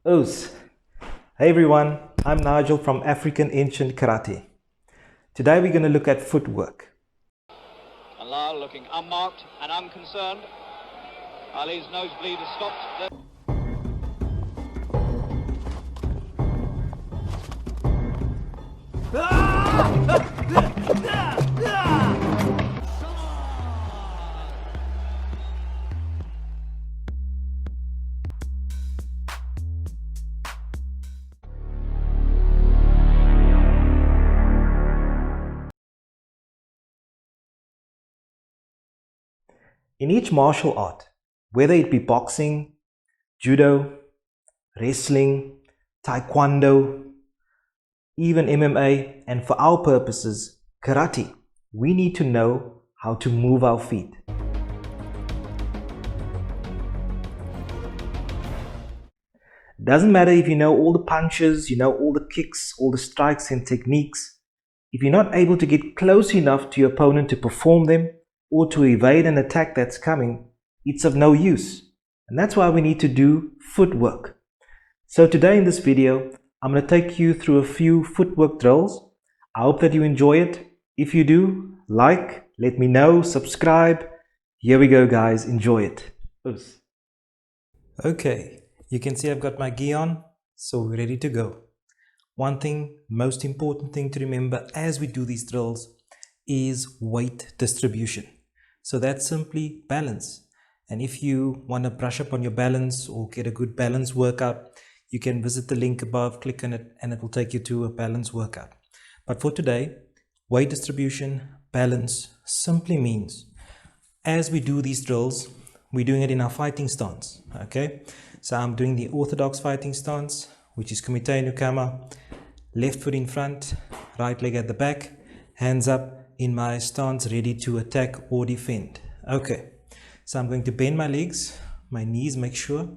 Oos. Hey everyone, I'm Nigel from African Ancient Karate. Today we're going to look at footwork. Allah looking unmarked and unconcerned. Ali's nosebleed has stopped. In each martial art, whether it be boxing, judo, wrestling, taekwondo, even MMA, and for our purposes, karate, we need to know how to move our feet. Doesn't matter if you know all the punches, you know all the kicks, all the strikes and techniques. If you're not able to get close enough to your opponent to perform them, or to evade an attack that's coming, it's of no use. And that's why we need to do footwork. So today in this video, I'm going to take you through a few footwork drills. I hope that you enjoy it. If you do, like, let me know, subscribe. Here we go guys, enjoy it. Okay, you can see I've got my gi on, so we're ready to go. One thing, most important thing to remember as we do these drills is weight distribution. So that's simply balance. And if you want to brush up on your balance or get a good balance workout, you can visit the link above, click on it, and it will take you to a balance workout. But for today, weight distribution, balance simply means as we do these drills, we're doing it in our fighting stance. Okay, so I'm doing the orthodox fighting stance, which is Kumite no Kama, left foot in front, right leg at the back, hands up in my stance, ready to attack or defend. Okay, so I'm going to bend my legs, my knees, make sure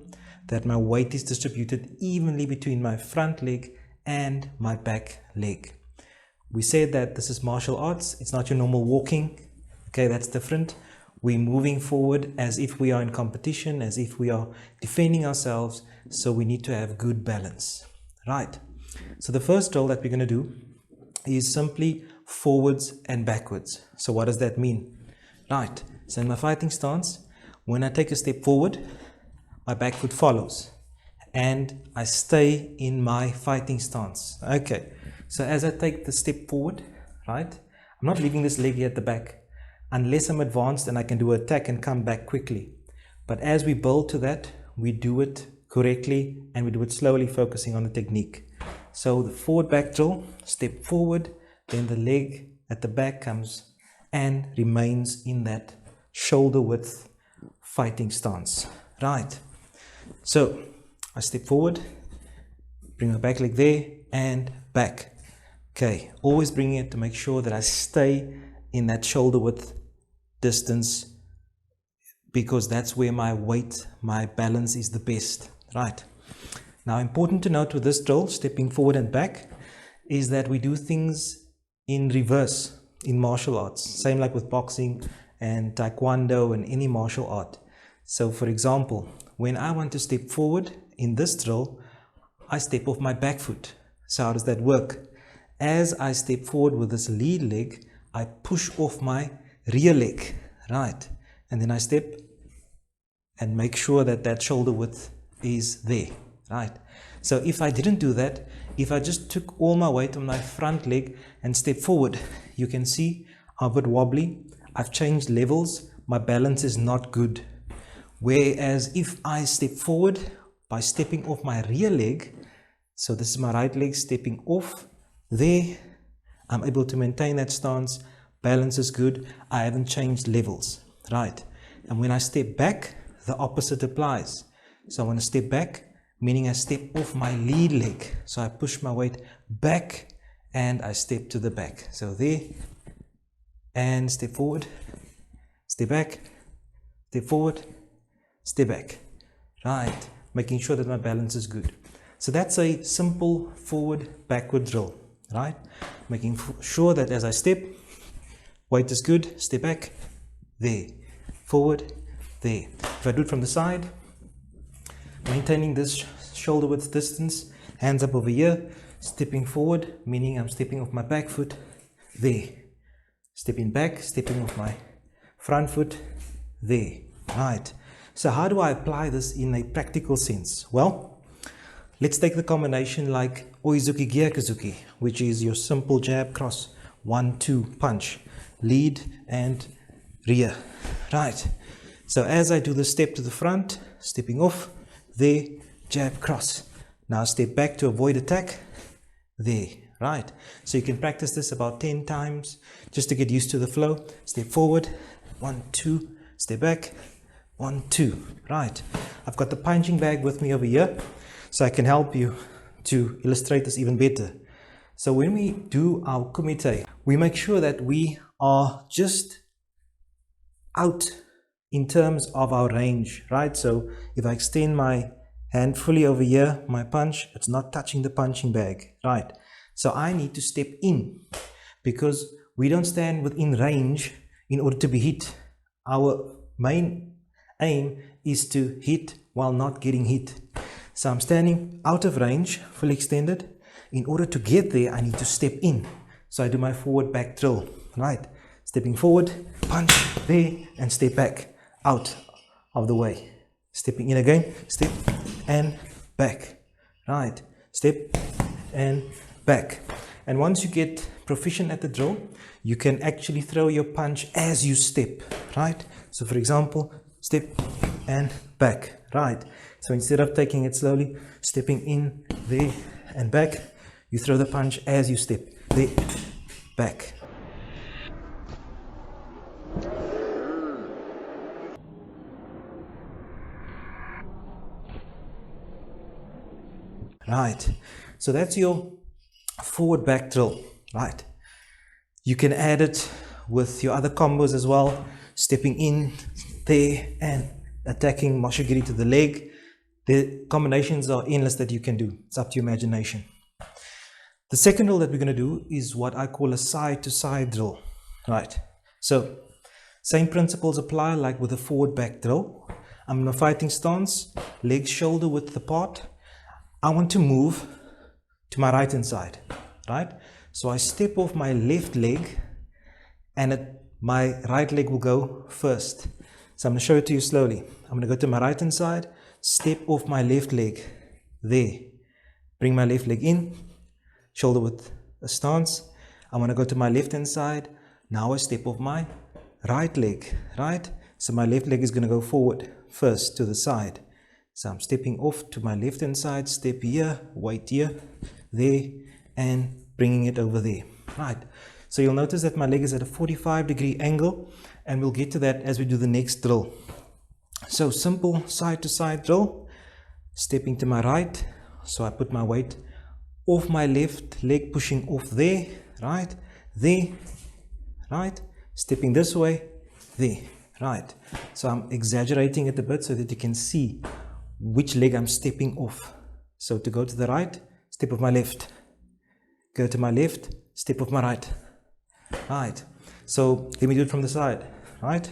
that my weight is distributed evenly between my front leg and my back leg. We said that this is martial arts, it's not your normal walking. Okay, that's different. We're moving forward as if we are in competition, as if we are defending ourselves, so we need to have good balance. Right, so the first drill that we're going to do is simply forwards and backwards. So what does that mean? Right, so in my fighting stance, when I take a step forward, my back foot follows and I stay in my fighting stance. Okay, so as I take the step forward, right, I'm not leaving this leg here at the back unless I'm advanced and I can do an attack and come back quickly. But as we build to that, we do it correctly and we do it slowly, focusing on the technique. So the forward back drill, step forward, then the leg at the back comes and remains in that shoulder width fighting stance. Right, so I step forward, bring my back leg there and back. Okay, always bringing it to make sure that I stay in that shoulder width distance, because that's where my weight, my balance is the best. Right, now important to note with this drill, stepping forward and back, is that we do things in reverse in martial arts, same like with boxing and taekwondo and any martial art. So for example, when I want to step forward in this drill, I step off my back foot. So how does that work? As I step forward with this lead leg, I push off my rear leg, right, and then I step and make sure that that shoulder width is there. Right, so if I didn't do that, if I just took all my weight on my front leg and step forward, you can see I'm a bit wobbly, I've changed levels, my balance is not good. Whereas if I step forward by stepping off my rear leg, so this is my right leg stepping off there, I'm able to maintain that stance, balance is good, I haven't changed levels. Right, and when I step back, the opposite applies. So I want to step back, meaning I step off my lead leg. So I push my weight back and I step to the back. So there, and step forward, step back, step forward, step back. Right, making sure that my balance is good. So that's a simple forward backward drill. Right, making sure that as I step, weight is good, step back, there, forward, there. If I do it from the side, maintaining this shoulder width distance, hands up over here, stepping forward, meaning I'm stepping off my back foot, there, stepping back, stepping off my front foot, there, right. So how do I apply this in a practical sense? Well, let's take the combination like Oizuki Gyakuzuki, which is your simple jab cross, 1-2 punch, lead and rear, right. So as I do the step to the front, stepping off, there, jab cross. Now step back to avoid attack, there, right. So you can practice this about 10 times just to get used to the flow. Step forward, 1, 2, step back, 1, 2, right. I've got the punching bag with me over here, so I can help you to illustrate this even better. So when we do our kumite, we make sure that we are just out in terms of our range, right? So if I extend my hand fully over here, my punch, it's not touching the punching bag, right? So I need to step in because we don't stand within range in order to be hit. Our main aim is to hit while not getting hit. So I'm standing out of range, fully extended. In order to get there, I need to step in. So I do my forward back drill, right? Stepping forward, punch there, and step back out of the way. Stepping in again, step and back, right? Step and back. And once you get proficient at the drill, you can actually throw your punch as you step, right? So for example, step and back, right? So instead of taking it slowly, stepping in, there and back, you throw the punch as you step, there, back. Right, so that's your forward back drill, right? You can add it with your other combos as well, stepping in there and attacking Moshigiri to the leg. The combinations are endless that you can do. It's up to your imagination. The second drill that we're going to do is what I call a side to side drill, right? So same principles apply like with a forward back drill. I'm in a fighting stance, legs shoulder width apart. I want to move to my right hand side, right? So I step off my left leg and my right leg will go first. So I'm going to show it to you slowly. I'm going to go to my right hand side, step off my left leg, there. Bring my left leg in, shoulder width a stance. I'm going to go to my left hand side. Now I step off my right leg, right? So my left leg is going to go forward first to the side. So I'm stepping off to my left hand side, step here, weight here, there, and bringing it over there, right? So you'll notice that my leg is at a 45-degree angle, and we'll get to that as we do the next drill. So simple side to side drill, stepping to my right, so I put my weight off my left leg, pushing off there, right, stepping this way, there, right. So I'm exaggerating it a bit so that you can see which leg I'm stepping off. So to go to the right, step of my left, go to my left, step of my right, right. So let me do it from the side, right.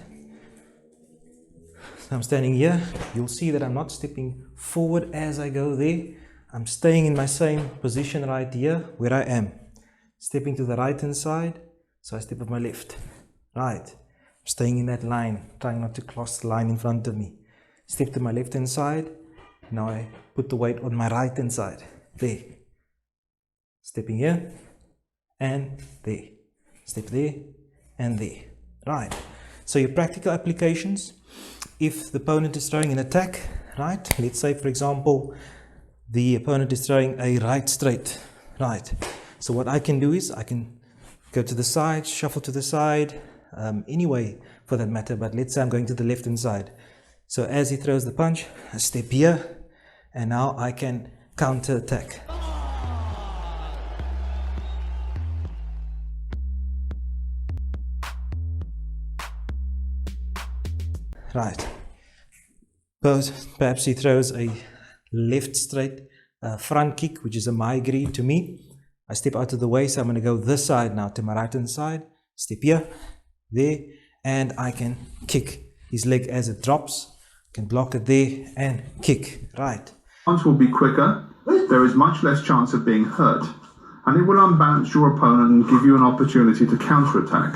So I'm standing here, you'll see that I'm not stepping forward as I go there. I'm staying in my same position right here where I am, stepping to the right hand side. So I step of my left, right. I'm staying in that line, trying not to cross the line in front of me. Step to my left hand side. Now I put the weight on my right hand side, there. Stepping here and there. Step there and there, right. So your practical applications, if the opponent is throwing an attack, right, let's say for example the opponent is throwing a right straight, right. So what I can do is I can go to the side, shuffle to the side, anyway for that matter, but let's say I'm going to the left hand side. So as he throws the punch, I step here, and now I can counter attack. Right. Perhaps he throws a left straight front kick, which is a maigiri to me. I step out of the way, so I'm going to go this side now to my right hand side. Step here, there, and I can kick his leg as it drops. Can block it there and kick, right. Response will be quicker, there is much less chance of being hurt, and it will unbalance your opponent and give you an opportunity to counterattack.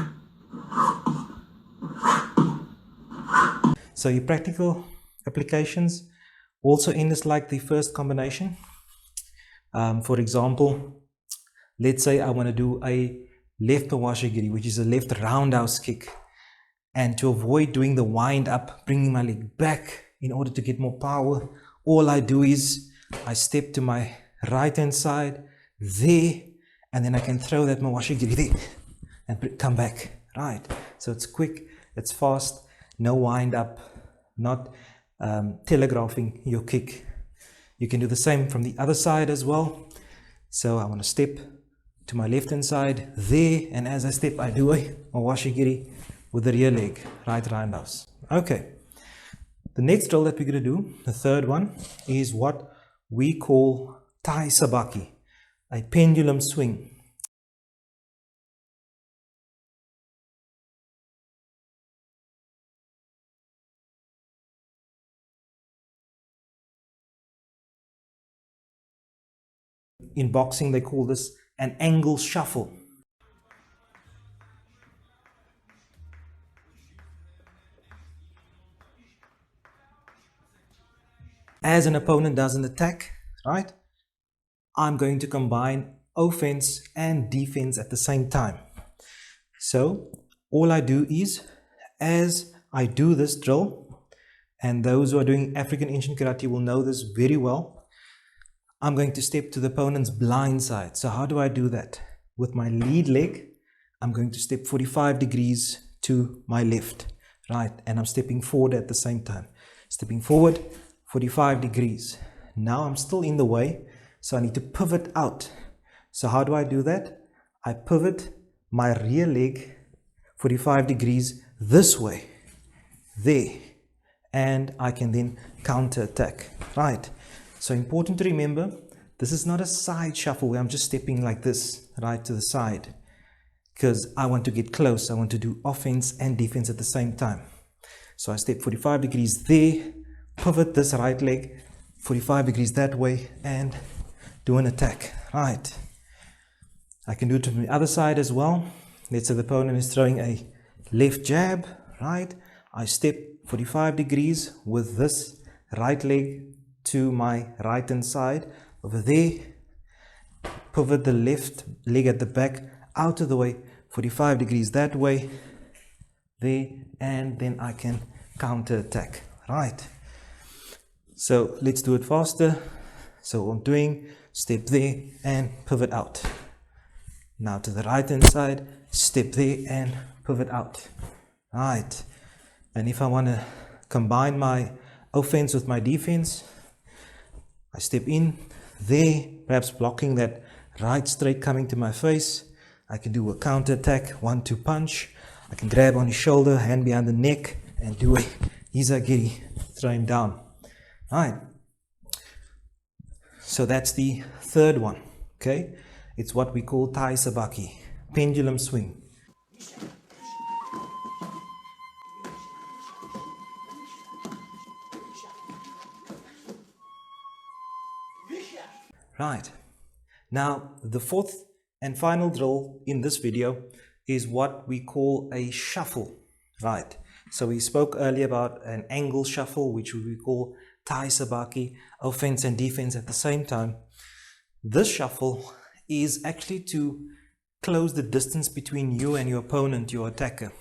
So your practical applications also end as like the first combination. For example, let's say I want to do a left Pawashigiri, which is a left roundhouse kick. And to avoid doing the wind up, bringing my leg back in order to get more power, all I do is I step to my right hand side there, and then I can throw that Mawashigiri there and come back. Right. So it's quick, it's fast, no wind up, not telegraphing your kick. You can do the same from the other side as well. So I want to step to my left hand side there, and as I step I do a Mawashigiri with the rear leg, right roundhouse. Okay, the next drill that we're going to do, the third one, is what we call Tai Sabaki, a pendulum swing. In boxing they call this an angle shuffle. As an opponent does an attack, right, I'm going to combine offense and defense at the same time. So all I do is, as I do this drill, and those who are doing African ancient karate will know this very well, I'm going to step to the opponent's blind side. So how do I do that? With my lead leg, I'm going to step 45 degrees to my left, right, and I'm stepping forward at the same time. Stepping forward 45 degrees. Now I'm still in the way, so I need to pivot out. So how do I do that? I pivot my rear leg 45 degrees this way, there, and I can then counter attack, right? So important to remember, this is not a side shuffle where I'm just stepping like this, right, to the side, because I want to get close. I want to do offense and defense at the same time. So I step 45 degrees there, pivot this right leg 45 degrees that way, and do an attack, right? I can do it from the other side as well. Let's say the opponent is throwing a left jab, right? I step 45 degrees with this right leg to my right hand side over there, pivot the left leg at the back out of the way 45 degrees that way, there, and then I can counter attack, right? So let's do it faster. So I'm doing step there and pivot out. Now to the right hand side, step there and pivot out, right? And if I want to combine my offense with my defense, I step in there, perhaps blocking that right straight coming to my face. I can do a counter attack, 1-2 punch. I can grab on his shoulder, hand behind the neck, and do a izagiri, throw him down. All right. So that's the third one. Okay, it's what we call Tai Sabaki, pendulum swing. Right. Now, the fourth and final drill in this video is what we call a shuffle. Right. So we spoke earlier about an angle shuffle, which we call Tai Sabaki, offense and defense at the same time. This shuffle is actually to close the distance between you and your opponent, your attacker.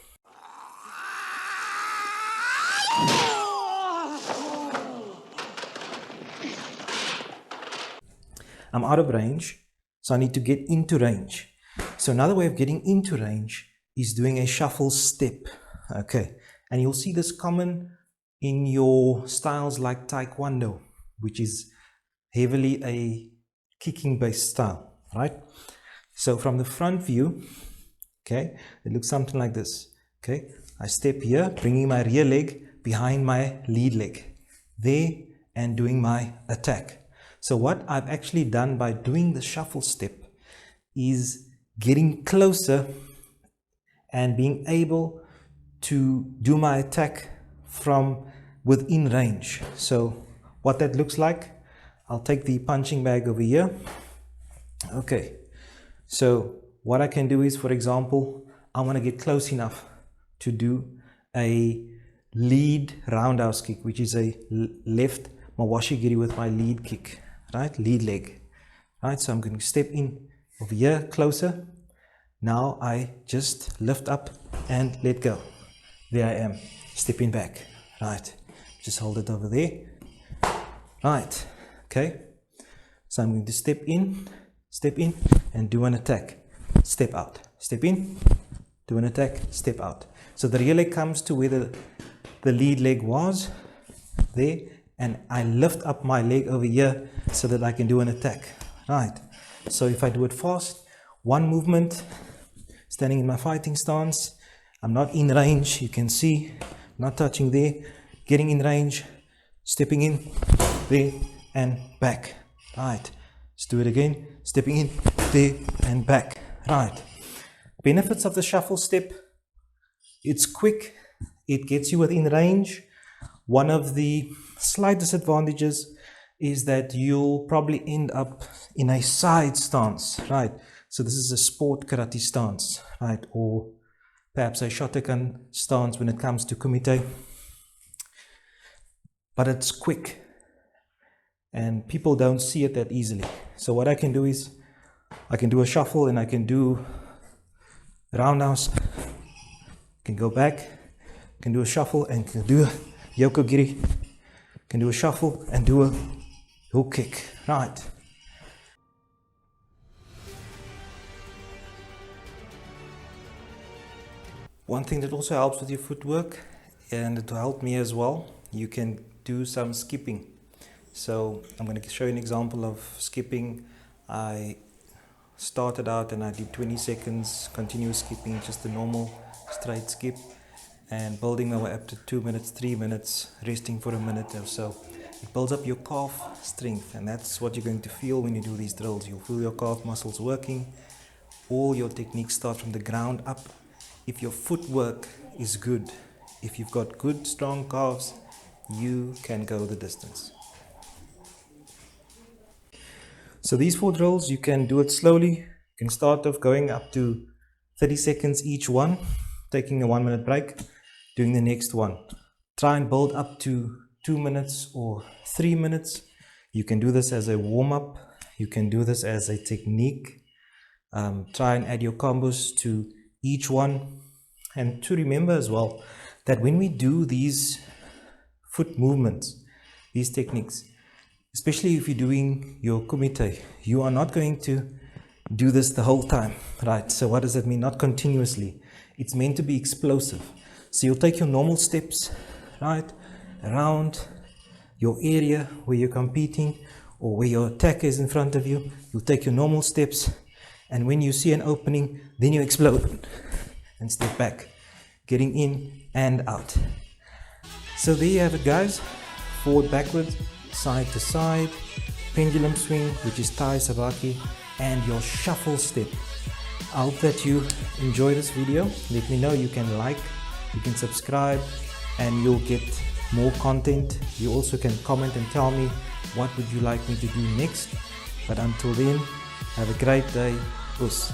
I'm out of range, so I need to get into range. So another way of getting into range is doing a shuffle step. Okay, and you'll see this common in your styles like Taekwondo, which is heavily a kicking based style, right? So from the front view, okay, it looks something like this. Okay, I step here, bringing my rear leg behind my lead leg there and doing my attack. So what I've actually done by doing the shuffle step is getting closer and being able to do my attack from within range. So what that looks like, I'll take the punching bag over here. Okay, so what I can do is, for example, I want to get close enough to do a lead roundhouse kick, which is a left mawashigiri with my lead kick, right? Lead leg, right? So I'm going to step in over here closer. Now I just lift up and let go. There I am, stepping back, right? Just hold it over there, right? Okay, so I'm going to step in, and do an attack. Step out, step in, do an attack, step out. So the rear leg comes to where the lead leg was, there, and I lift up my leg over here so that I can do an attack, right? So if I do it fast, one movement, standing in my fighting stance, I'm not in range, you can see, not touching there, getting in range, stepping in, there, and back, right? Let's do it again, stepping in, there, and back, right? Benefits of the shuffle step: it's quick, it gets you within range. One of the slight disadvantages is that you'll probably end up in a side stance, right? So this is a sport karate stance, right? Or perhaps a Shotokan stance when it comes to kumite. But it's quick and people don't see it that easily. So what I can do is I can do a shuffle and I can do roundhouse, can go back, can do a shuffle and can do a yokogiri, can do a shuffle and do a hook kick, right? One thing that also helps with your footwork, and it will help me as well, you can do some skipping. So I'm going to show you an example of skipping. I started out and I did 20 seconds continuous skipping, just a normal straight skip, and building my way up to 2 minutes, 3 minutes, resting for a minute or so. It builds up your calf strength, and that's what you're going to feel when you do these drills. You'll feel your calf muscles working. All your techniques start from the ground up. If your footwork is good, if you've got good strong calves, you can go the distance. So these 4 drills, you can do it slowly. You can start off going up to 30 seconds each one, taking a 1 minute break, doing the next one. Try and build up to 2 minutes or 3 minutes. You can do this as a warm-up. You can do this as a technique. Try and add your combos to each one. And to remember as well that when we do these foot movements, these techniques, especially if you're doing your kumite, you are not going to do this the whole time, right? So what does that mean? Not continuously. It's meant to be explosive. So you'll take your normal steps, right, around your area where you're competing or where your attacker is in front of you. You'll take your normal steps, and when you see an opening, then you explode and step back, getting in and out. So there you have it, guys. Forward, backwards, side to side, pendulum swing, which is Tai Sabaki, and your shuffle step. I hope that you enjoy this video. Let me know. You can like, you can subscribe, and you'll get more content. You also can comment and tell me what would you like me to do next. But until then, have a great day. Us.